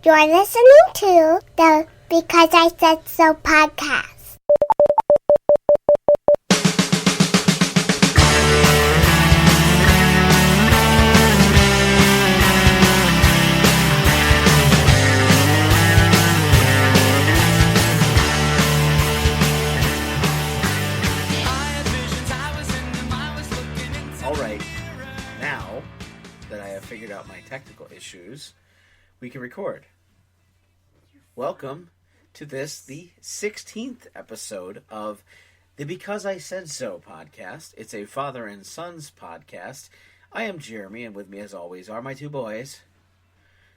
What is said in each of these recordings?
You're listening to the Because I Said So podcast. All right, now that I have figured out my technical issues, we can record. Welcome to the 16th episode of the Because I Said So podcast. It's a father and son's podcast. I am Jeremy, and with me as always are my two boys.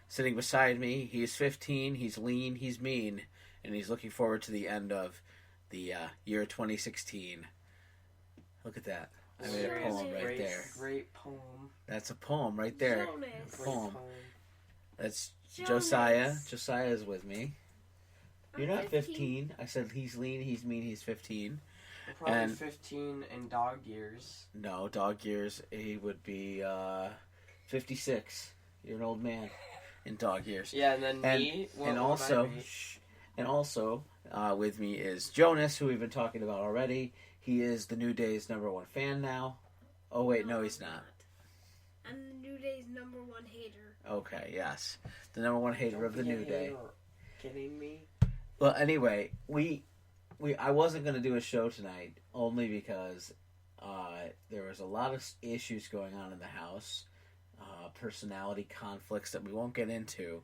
Sitting beside me, he is 15, he's lean, he's mean, and he's looking forward to the end of the year 2016. Look at that. I made a poem right there. Great poem. That's a poem right there. Great Poem. That's Josiah. Josiah is with me. You're not 15. I said he's lean, he's mean, he's 15. Probably And- 15 in dog years. No, dog years, he would be 56. You're an old man in dog years. Yeah, and then me. And also with me is Jonas, who we've been talking about already. He is the New Day's #1 fan now. Oh, wait, no, he's not. I'm the New Day's #1 hater. Okay, yes. The #1 hater of the New Day. Kidding me? Well, anyway, I wasn't going to do a show tonight only because there was a lot of issues going on in the house, personality conflicts that we won't get into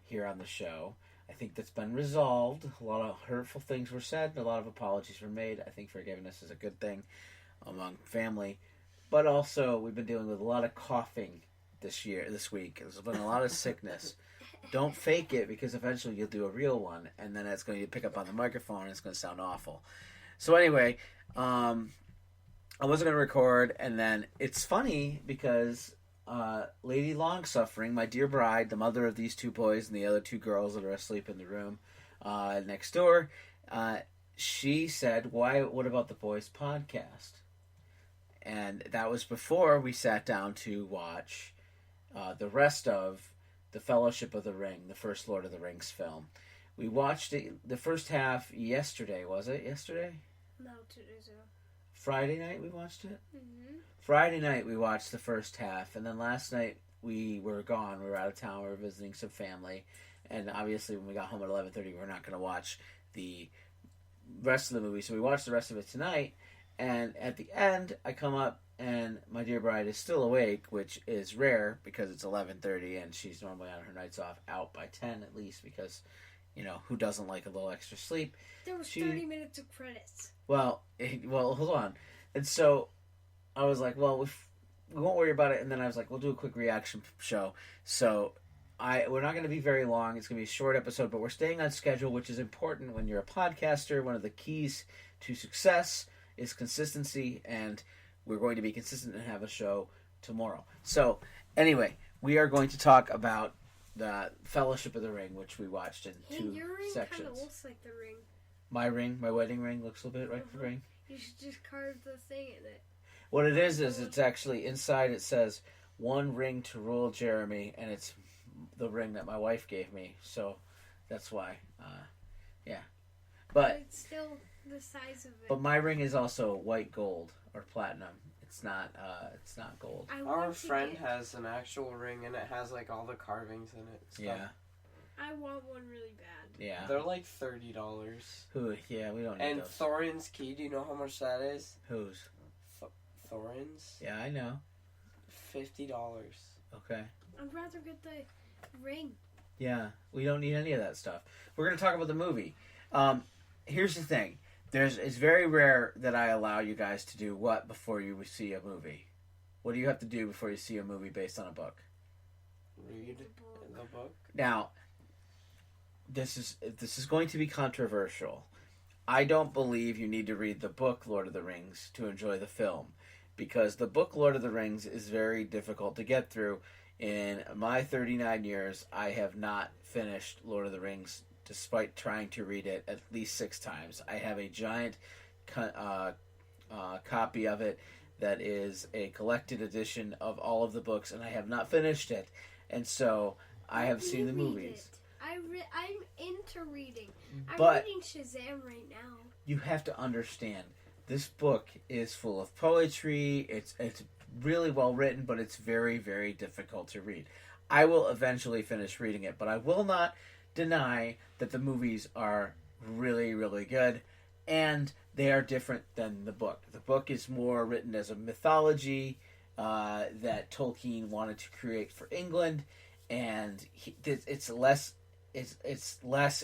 here on the show. I think that's been resolved. A lot of hurtful things were said, and a lot of apologies were made. I think forgiveness is a good thing among family. But also, we've been dealing with a lot of coughing this week. There's been a lot of sickness. Don't fake it, because eventually you'll do a real one, and then it's going to pick up on the microphone, and it's going to sound awful. So anyway, I wasn't going to record, and then it's funny because Lady Longsuffering, my dear bride, the mother of these two boys and the other two girls that are asleep in the room next door, she said, what about the boys' podcast? And that was before we sat down to watch the rest of The Fellowship of the Ring, the first Lord of the Rings film. We watched the first half yesterday, was it? Yesterday? No, 2 days ago. Friday night we watched it? Mm-hmm. Friday night we watched the first half, and then last night we were gone. We were out of town. We were visiting some family, and obviously when we got home at 11:30, we're not going to watch the rest of the movie. So we watched the rest of it tonight, and at the end, I come up, and my dear bride is still awake, which is rare because it's 11:30, and she's normally on her nights off out by 10 at least, because, you know, who doesn't like a little extra sleep? There was 30 minutes of credits. Well, hold on. And so I was like, well, we won't worry about it. And then I was like, we'll do a quick reaction show. So we're not going to be very long. It's going to be a short episode, but we're staying on schedule, which is important when you're a podcaster. One of the keys to success is consistency, and we're going to be consistent and have a show tomorrow. So anyway, we are going to talk about the Fellowship of the Ring, which we watched in two your ring sections. kind of looks like the ring. My wedding ring looks a little bit like the ring. You should just carve the thing in it. What it is it's actually inside. It says "One ring to rule Jeremy," and it's the ring that my wife gave me. So that's why, yeah. But it's still the size of it. But my ring is also white gold or platinum. It's not gold. Our friend has an actual ring, and it has like all the carvings in it. Stuff. Yeah. I want one really bad. Yeah. They're like $30. Who? Yeah, we don't need And those. Thorin's key, do you know how much that is? Whose? Thorin's? Yeah, I know. $50. Okay. I'd rather get the ring. Yeah, we don't need any of that stuff. We're going to talk about the movie. Here's the thing. It's very rare that I allow you guys to do what before you see a movie? What do you have to do before you see a movie based on a book? Read the book. Now, this is going to be controversial. I don't believe you need to read the book Lord of the Rings to enjoy the film, because the book Lord of the Rings is very difficult to get through. In my 39 years, I have not finished Lord of the Rings, despite trying to read it at least 6 times. I have a giant copy of it that is a collected edition of all of the books, and I have not finished it. And so I have seen the movies. I I'm into reading. I'm But reading Shazam right now. you have to understand, this book is full of poetry. It's really well written, but it's very, very difficult to read. I will eventually finish reading it, but I will not deny that the movies are really, really good, and they are different than the book. The book is more written as a mythology that Tolkien wanted to create for England, and it's less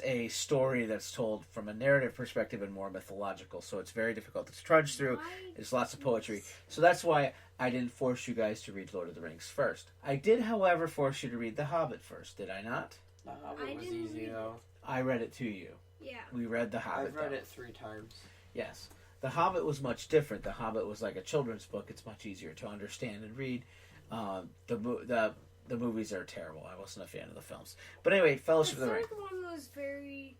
a story that's told from a narrative perspective and more mythological. So it's very difficult to trudge through. There's lots of poetry. So that's why I didn't force you guys to read Lord of the Rings first. I did, however, force you to read The Hobbit first. Did I not? The Hobbit I was didn't easy, read though. I read it to you. Yeah. We read The Hobbit. I've read though. it 3 times. Yes. The Hobbit was much different. The Hobbit was like a children's book. It's much easier to understand and read. The movies are terrible. I wasn't a fan of the films. But anyway, Fellowship The of the Ring. third one was very.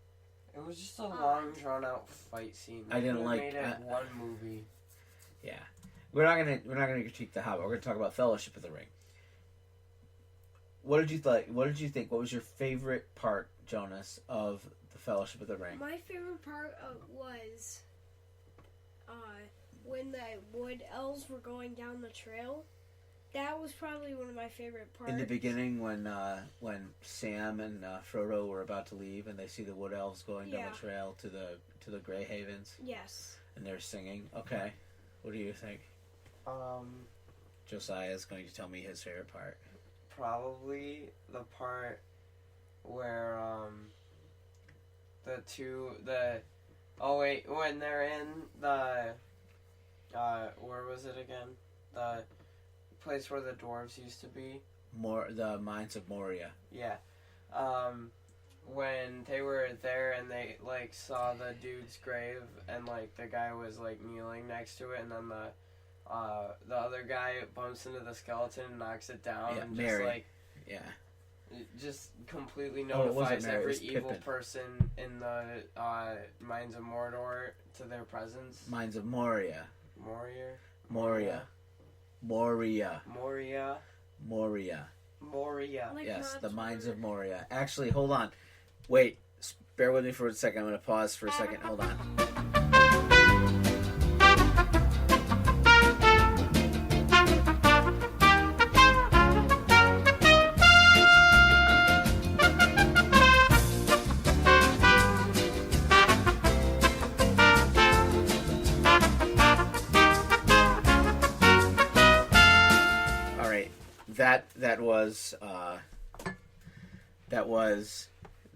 It was just a long, drawn-out fight scene. I didn't They like- made it one movie. Yeah. We're not gonna critique The Hobbit. We're gonna talk about Fellowship of the Ring. What did you think? What did you think? What was your favorite part, Jonas, of the Fellowship of the Ring? My favorite part was when the wood elves were going down the trail. That was probably one of my favorite parts. In the beginning, when Sam and Frodo were about to leave, and they see the wood elves going down Yeah. the trail to the Grey Havens, Yes. and they're singing. Okay, what do you think? Josiah is going to tell me his favorite part. Probably the part where when they're in the where was it again? The place where the dwarves used to be. The Mines of Moria. Yeah. When they were there and they like saw the dude's grave and like the guy was like kneeling next to it, and then the other guy bumps into the skeleton and knocks it down, Yeah, and Mary. just like Yeah. it just completely Oh, it wasn't notifies Mary, it every was evil Pippin. person in the Mines of Mordor to their presence. Mines of Moria. Moria. Moria. Moria. Moria. Moria. Moria. Like Yes, the Monster. Mines of Moria. Actually, hold on. Wait. Bear with me for a second. I'm going to pause for a second. Hold on. All right. That was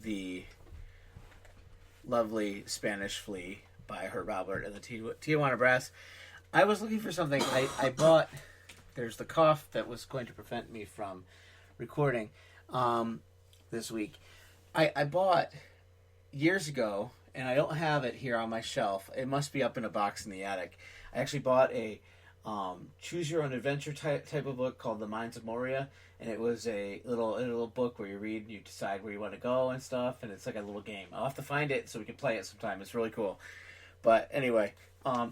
the lovely Spanish Flea by Herb Albert and the Tijuana Brass. I was looking for something. I bought. There's the cough that was going to prevent me from recording this week. I bought years ago, and I don't have it here on my shelf. It must be up in a box in the attic. I actually bought a choose your own adventure type of book called The Mines of Moria, and it was a little book where you read and you decide where you want to go and stuff, and it's like a little game. I'll have to find it so we can play it sometime. It's really cool. But anyway,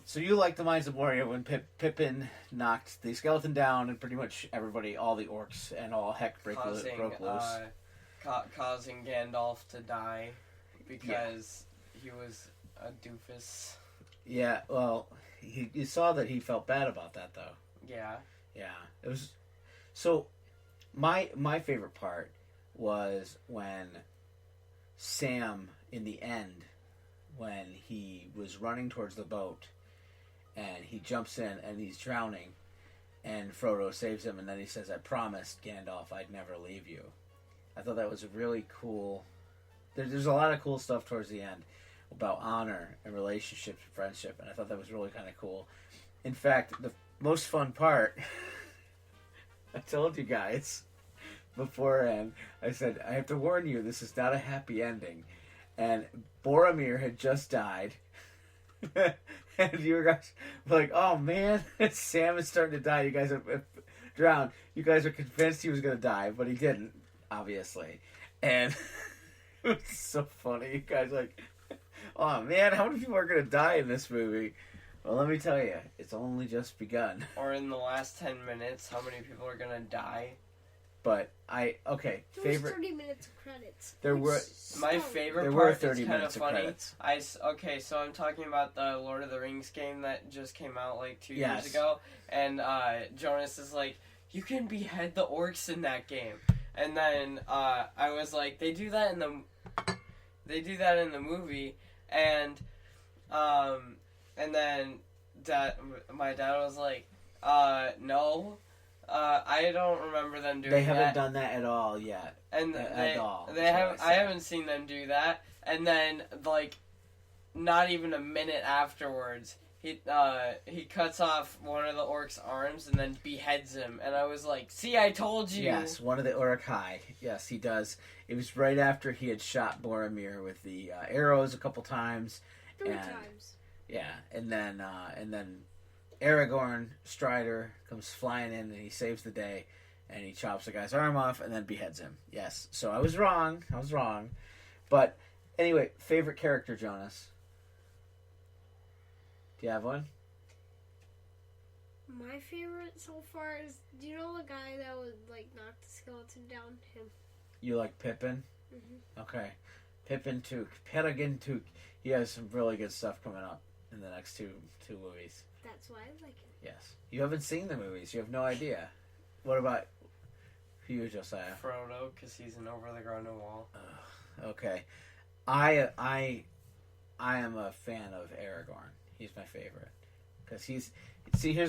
so you like The Mines of Moria when Pippin knocked the skeleton down and pretty much everybody, all the orcs and all heck broke loose. Causing Gandalf to die because he was a doofus. Yeah, well, you saw that he felt bad about that, though. Yeah. Yeah, it was. So, my favorite part was when Sam, in the end, when he was running towards the boat, and he jumps in and he's drowning, and Frodo saves him, and then he says, "I promised Gandalf I'd never leave you." I thought that was a really cool. There's a lot of cool stuff towards the end about honor and relationships and friendship, and I thought that was really kind of cool. In fact, the most fun part, I told you guys beforehand, I said, I have to warn you, this is not a happy ending. And Boromir had just died. And you guys were like, oh man, Sam is starting to die. You guys have drowned. You guys are convinced he was going to die, but he didn't, obviously. And it was so funny. You guys are like, oh man, how many people are going to die in this movie? Well, let me tell you, it's only just begun. Or in the last 10 minutes, how many people are gonna die? But There was favorite. 30 minutes of credits. There which were- My stunk. favorite There part were that's 30 kind of minutes of funny. credits. So I'm talking about the Lord of the Rings game that just came out like 2 Yes. years ago, and Jonas is like, "You can behead the orcs in that game," and then I was like, "They do that in the movie," and then my dad was like, "No." I don't remember them doing that. They haven't done that at all yet. And at all. They have. I haven't seen them do that. And then, like, not even a minute afterwards, he cuts off one of the orc's arms and then beheads him. And I was like, "See, I told you." Yes, one of the Uruk-hai. Yes, he does. It was right after he had shot Boromir with the arrows a couple times. 3 and- times. Yeah, and then Aragorn Strider comes flying in and he saves the day, and he chops the guy's arm off and then beheads him. Yes, so I was wrong. But anyway, favorite character, Jonas? Do you have one? My favorite so far is, do you know the guy that would like knock the skeleton down? Him. You like Pippin? Mhm. Okay. Pippin Took. Peregrine Took. He has some really good stuff coming up in the next two movies. That's why I like him. Yes. You haven't seen the movies. You have no idea. What about you, Josiah? Frodo, because he's an over-the-ground wall. Okay. I am a fan of Aragorn. He's my favorite. Because here's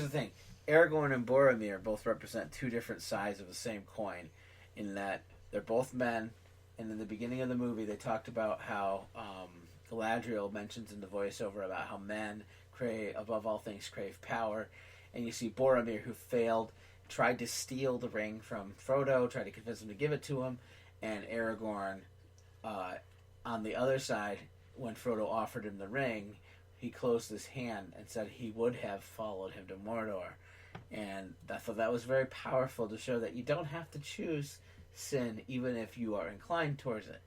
the thing. Aragorn and Boromir both represent two different sides of the same coin, in that they're both men, and in the beginning of the movie they talked about how Galadriel mentions in the voiceover about how men above all things crave power, and you see Boromir, who failed, tried to steal the ring from Frodo, tried to convince him to give it to him, and Aragorn, on the other side, when Frodo offered him the ring, he closed his hand and said he would have followed him to Mordor. And I thought that was very powerful to show that you don't have to choose sin even if you are inclined towards it.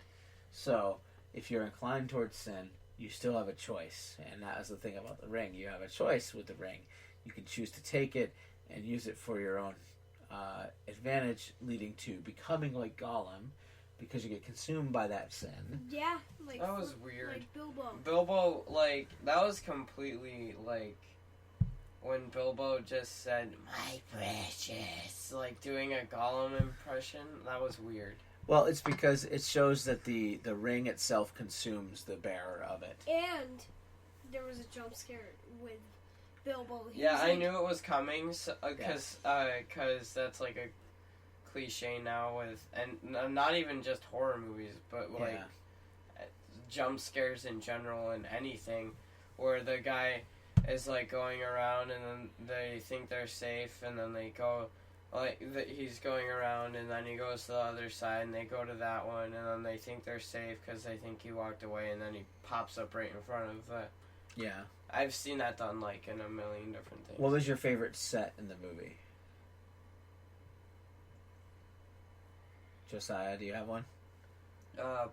So, if you're inclined towards sin, you still have a choice. And that is the thing about the ring. You have a choice with the ring. You can choose to take it and use it for your own advantage, leading to becoming like Gollum, because you get consumed by that sin. Yeah, like That was weird. Like Bilbo. Bilbo, like, that was completely, like, when Bilbo just said, "My precious," like, doing a Gollum impression, that was weird. Well, it's because it shows that the ring itself consumes the bearer of it. And there was a jump scare with Bilbo. He Yeah, was I like, knew it was coming, because that's, like, a cliche now with, and not even just horror movies, but, like, jump scares in general and anything, where the guy is, like, going around and then they think they're safe, and then they go, like, he's going around and then he goes to the other side and they go to that one, and then they think they're safe because they think he walked away, and then he pops up right in front of the... Yeah. I've seen that done, like, in a million different things. What was your favorite set in the movie? Josiah, do you have one?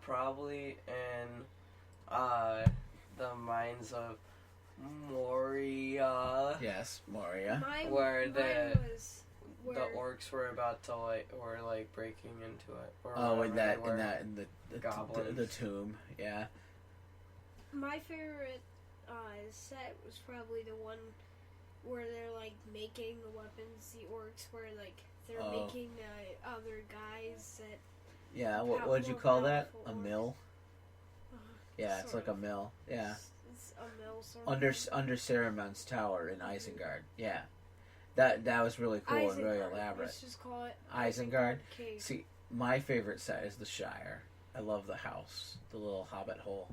Probably in the mines of Moria. Yes, Moria. Where the where orcs were about to were breaking into it. Or Oh, in whatever the goblins. the tomb, yeah. my favorite set was probably the one where they're like making the weapons, the orcs, where like they're making the other guys that. Yeah, what did you call that? A mill? Yeah, it's like a mill. Yeah. It's a mill sort of. Under Saruman's tower in Isengard. Yeah. That was really cool and very elaborate. Let's just call it Isengard. Cave. See, my favorite set is the Shire. I love the house, the little hobbit hole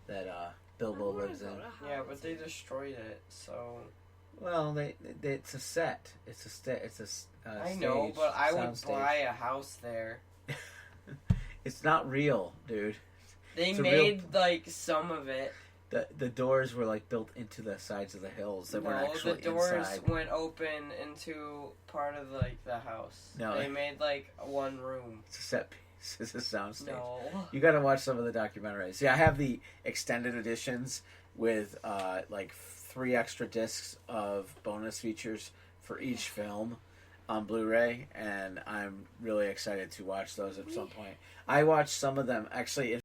that Bilbo lives in. Yeah, but they destroyed it, so... Well, it's a set. It's a I know, stage, but I would soundstage. buy a house there. It's not real, dude. They It's a made, some of it. The doors were built into the sides of the hills. They weren't actually the doors inside. went open into part of the house. No, they made one room. It's a set piece. It's a soundstage. No. You got to watch some of the documentaries. Yeah, I have the extended editions with 3 extra discs of bonus features for each film, on Blu-ray, and I'm really excited to watch those at some point. I watched some of them actually.